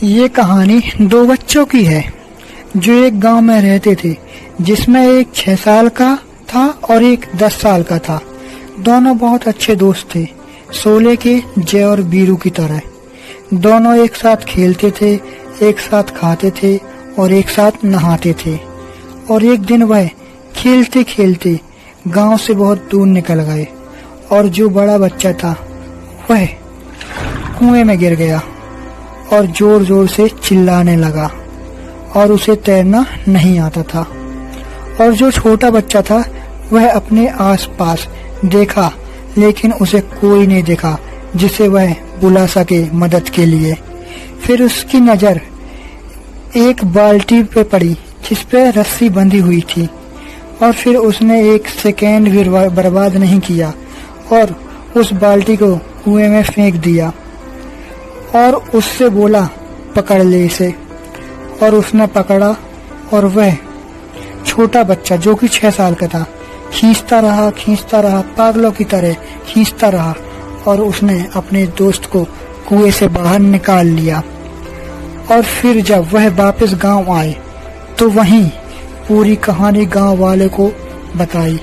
ये कहानी दो बच्चों की है जो एक गांव में रहते थे, जिसमें एक 6 साल का था और एक 10 साल का था। दोनों बहुत अच्छे दोस्त थे, शोले के जय और बीरू की तरह। दोनों एक साथ खेलते थे, एक साथ खाते थे और एक साथ नहाते थे। और एक दिन वह खेलते खेलते गांव से बहुत दूर निकल गए और जो बड़ा बच्चा था वह कुएं में गिर गया और जोर जोर से चिल्लाने लगा और उसे तैरना नहीं आता था। और जो छोटा बच्चा था वह अपने आसपास देखा, लेकिन उसे कोई नहीं देखा जिसे वह बुला सके मदद के लिए। फिर उसकी नजर एक बाल्टी पे पड़ी जिस पे रस्सी बंधी हुई थी और फिर उसने एक सेकेंड भी बर्बाद नहीं किया और उस बाल्टी को कुएं में फेंक दिया और उससे बोला, पकड़ ले इसे। और उसने पकड़ा और वह छोटा बच्चा जो कि 6 साल का था खींचता रहा, पागलों की तरह खींचता रहा और उसने अपने दोस्त को कुएं से बाहर निकाल लिया। और फिर जब वह वापस गांव आए तो वहीं पूरी कहानी गांव वाले को बताई,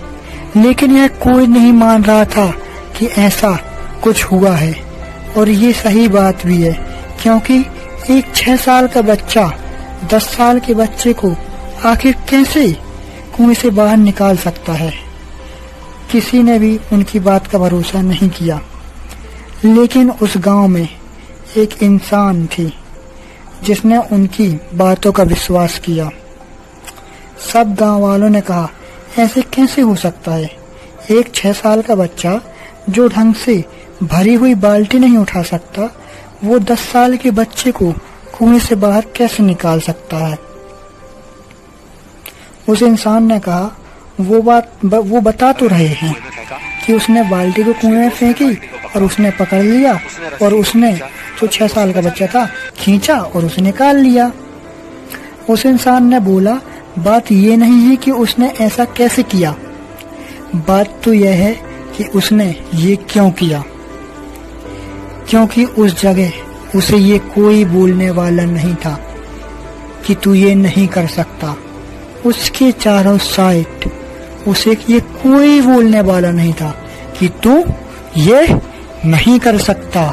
लेकिन यह कोई नहीं मान रहा था कि ऐसा कुछ हुआ है। और ये सही बात भी है, क्योंकि एक 6 साल का बच्चा 10 साल के बच्चे को आखिर कैसे कुएं से बाहर निकाल सकता है। किसी ने भी उनकी बात का भरोसा नहीं किया। लेकिन उस गांव में एक इंसान थी जिसने उनकी बातों का विश्वास किया। सब गांव वालों ने कहा, ऐसे कैसे हो सकता है? एक 6 साल का बच्चा जो ढंग से भरी हुई बाल्टी नहीं उठा सकता, वो 10 साल के बच्चे को कुएं से बाहर कैसे निकाल सकता है? उस इंसान ने कहा, वो बता तो रहे हैं कि उसने बाल्टी को कुएं में फेंकी और उसने पकड़ लिया और उसने जो 6 साल का बच्चा था खींचा और उसे निकाल लिया। उस इंसान ने बोला, बात ये नहीं है कि उसने ऐसा कैसे किया, बात तो यह है कि उसने ये क्यों किया। क्योंकि उस जगह उसे ये कोई बोलने वाला नहीं था कि तू ये नहीं कर सकता। उसके चारों साइड उसे ये कोई बोलने वाला नहीं था कि तू ये नहीं कर सकता।